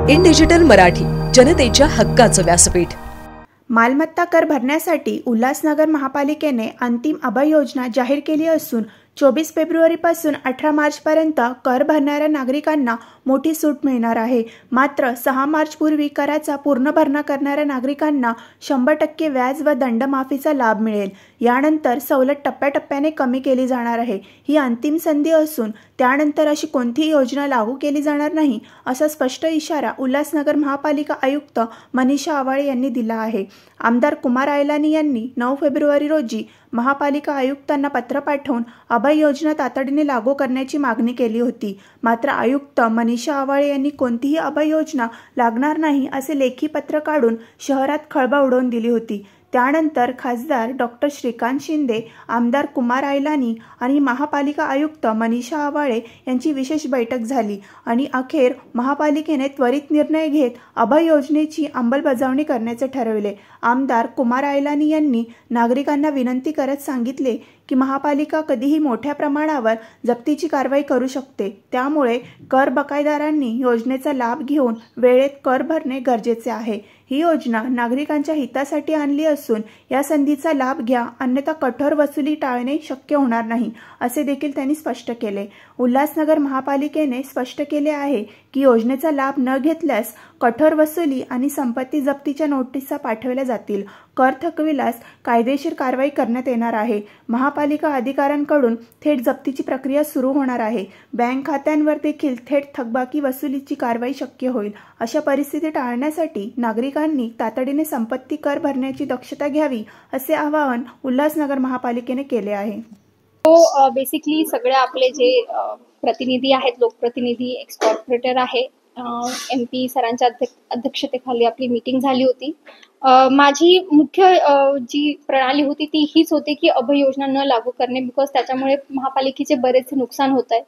In digital Marathi, जनतेच्या हक्काचं व्यासपीठ। मालमत्ता कर भरण्यासाठी उल्हासनगर महापालिकेने अंतिम अभय योजना जाहीर केली असून 24 फेब्रुवारीपासून 18 मार्चपर्यंत कर भरणाऱ्या नागरिकांना मोठी सूट मिळणार आहे। मात्र 6 मार्चपूर्वी कराचा पूर्ण भरणा करणाऱ्या नागरिकांना 100% व्याज व दंडमाफीचा लाभ मिळेल। यानंतर सवलत टप्प्याटप्प्याने कमी केली जाणार आहे। ही अंतिम संधी असून त्यानंतर अशी कोणतीही योजना लागू केली जाणार नाही, असा स्पष्ट इशारा उल्हासनगर महापालिका आयुक्त मनीषा आवाळे यांनी दिला आहे। आमदार कुमार आयलानी यांनी 9 फेब्रुवारी रोजी महापालिका आयुक्तांना पत्र पाठवून अभय योजना तातडीने लागू करण्याची मागणी केली होती। मात्र आयुक्त मनीषा आवाळे यांनी कोणतीही अभय योजना लागणार नाही असे लेखी पत्र काढून शहरात खळबळ उडवून दिली होती। त्यानंतर खासदार डॉक्टर श्रीकांत शिंदे, आमदार कुमार आयलानी आणि महापालिका आयुक्त मनीषा आवाळे यांची विशेष बैठक झाली आणि अखेर महापालिकेने त्वरित निर्णय घेत अभय योजनेची अंमलबजावणी करण्याचे ठरविले। आमदार कुमार आयलानी यांनी नागरिकांना विनंती करत सांगितले की महापालिका कधीही मोठ्या प्रमाणावर जप्तीची कारवाई करू शकते, त्यामुळे कर बकायदारांनी योजनेचा लाभ घेऊन वेळेत कर भरणे गरजेचे आहे। ही योजना नागरिकांच्या हितासाठी आणली असून या संधीचा लाभ घ्या, अन्यथा कठोर वसुली टाळणे शक्य होणार नाही, असे देखील त्यांनी स्पष्ट केले। उल्हासनगर महापालिकेने स्पष्ट केले आहे की योजनेचा लाभ न घेतल्यास कठोर वसुली आणि संपत्ती जप्तीच्या नोटिसा पाठवल्या जातील। कर थकविल्यास कायदेशीर कारवाई करण्यात येणार आहे। महापालिका अधिकाऱ्यांकडून थेट जप्तीची प्रक्रिया सुरू होणार आहे। बँक खात्यांवर देखील थेट थकबाकी वसुलीची कारवाई शक्य होईल। अशा परिस्थिती टाळण्यासाठी नागरिकांनी तातडीने संपत्ती कर भरण्याची दक्षता घ्यावी, असे आवाहन उल्हासनगर महापालिकेने केले आहे। तो बेसिकली सगळे आपले जे प्रतिनिधी आहेत, लोकप्रतिनिधी, एक्स कॉर्पोरेटर आहे, MP सरांच्या अध्यक्षतेखाली आपली मीटिंग झाली होती। माझी मुख्य जी प्रणाली होती ती हीच होती की अभय योजना न लागू करणे, बिकॉज त्याच्यामुळे महापालिकेचे बरेचसे नुकसान होत आहे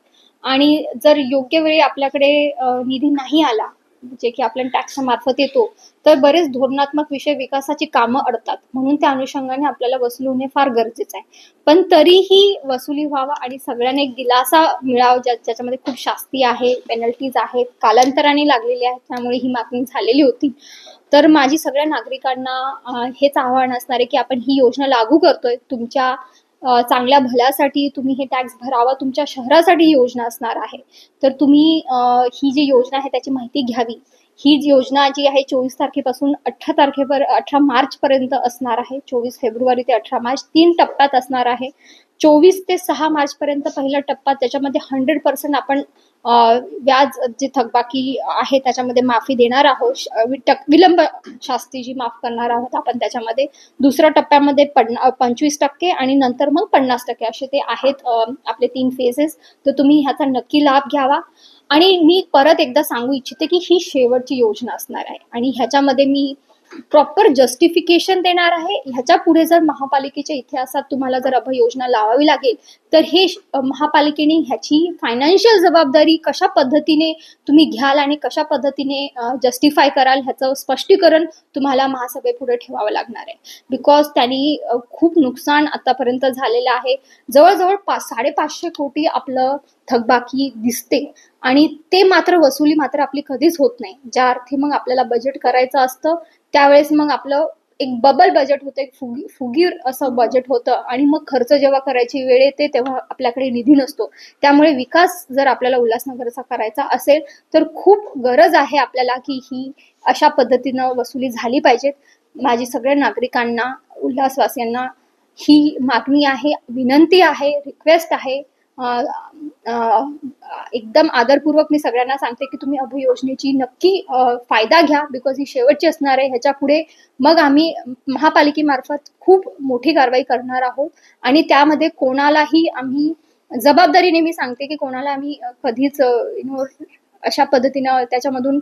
आणि जर योग्य वेळी आपल्याकडे निधी नाही आला, जे की आपल्या टॅक्स मार्फत येतो, तर बरेच धोरणात्मक विषय विकासाची कामं अडतात। म्हणून त्या अनुषंगाने आपल्याला वसूल होणे फार गरजेचं आहे। पण तरीही वसुली व्हावा आणि सगळ्यांना एक दिलासा मिळावा, ज्याच्यामध्ये खूप शास्ती आहे, पेनल्टीज आहेत, कालांतराने लागलेली आहेत, त्यामुळे ही मागणी झालेली होती। तर माझी सगळ्या नागरिकांना हेच आव्हान असणार आहे की आपण ही योजना लागू करतोय, तुमच्या चांगल्या भल्यासाठी तुम्ही हे टॅक्स भरावा, तुमच्या शहरासाठी ही योजना असणार आहे। तर तुम्ही ही जी योजना आहे त्याची माहिती घ्यावी। ही योजना जी आहे 24 तारखेपासून 18 मार्च पर्यंत असणार आहे। 24 फेब्रुवारी ते 18 मार्च 3 टप्प्यात असणार आहे। 24 ते 6 मार्च पर्यंत पहिला टप्पा, त्याच्यामध्ये 100% आपण व्याज जे थकबाकी आहे त्याच्यामध्ये माफी देणार आहोत, विलंब शास्ती जी माफ करणार आहोत आपण त्याच्यामध्ये। दुसऱ्या टप्प्यामध्ये 25% आणि नंतर मग 50% असे ते आहेत आपले 3 फेजेस। तर तुम्ही ह्याचा नक्की लाभ घ्यावा। आणि मी परत एकदा सांगू इच्छिते की ही शेवटची योजना असणार आहे आणि ह्याच्यामध्ये मी प्रॉपर जस्टिफिकेशन देणार आहे। ह्याच्या पुढे जर महापालिकेच्या इतिहासात तुम्हाला जर अभय योजना लावावी लागेल, तर हे महापालिकेने ह्याची फायनान्शियल जबाबदारी कशा पद्धतीने तुम्ही घ्याल आणि कशा पद्धतीने जस्टिफाय कराल, ह्याचं स्पष्टीकरण तुम्हाला महासभेपुढे ठेवावं लागणार आहे। बिकॉज त्यांनी खूप नुकसान आतापर्यंत झालेलं आहे। जवळजवळ 550 कोटी आपलं थकबाकी दिसते आणि ते मात्र वसुली मात्र आपली कधीच होत नाही। ज्या अर्थी मग आपल्याला बजेट करायचं असतं त्यावेळेस मग आपलं एक बबल बजेट होतं, एक फुगीर असं बजेट होतं आणि मग खर्च जेव्हा करायची वेळ येते तेव्हा आपल्याकडे निधी नसतो। त्यामुळे विकास जर आपल्याला उल्हासनगरचा करायचा असेल तर खूप गरज आहे आपल्याला की ही अशा पद्धतीनं वसुली झाली पाहिजे। माझी सगळ्या नागरिकांना, उल्हासवासियांना ही मागणी आहे, विनंती आहे, रिक्वेस्ट आहे। एकदम आदरपूर्वक मी सगळ्यांना सांगते की तुम्ही अभय योजनेची नक्की फायदा घ्या, बिकॉज ही शेवटची असणार आहे। ह्याच्या पुढे मग आम्ही महापालिकेमार्फत खूप मोठी कारवाई करणार आहोत आणि त्यामध्ये कोणालाही आम्ही जबाबदारीने मी सांगते की कोणाला आम्ही कधीच अशा पद्धतीनं त्याच्यामधून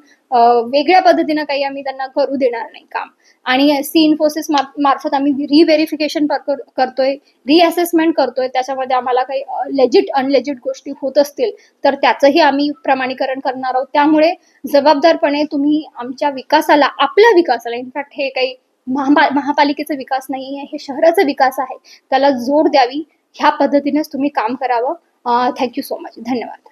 वेगळ्या पद्धतीनं काही आम्ही त्यांना करू देणार नाही काम। आणि इन्फोसिस मार्फत आम्ही रिव्हेरिफिकेशन करतोय, रिअसेसमेंट करतोय। त्याच्यामध्ये आम्हाला काही लेजिट अनलेजिट गोष्टी होत असतील तर त्याचंही आम्ही प्रमाणीकरण करणार आहोत। त्यामुळे जबाबदारपणे तुम्ही आमच्या विकासाला, आपल्या विकासाला, इनफॅक्ट हे काही महापालिकेचा विकास नाही आहे, हे शहराचा विकास आहे, त्याला जोड द्यावी, ह्या पद्धतीनेच तुम्ही काम करावं। थँक्यू सो मच, धन्यवाद।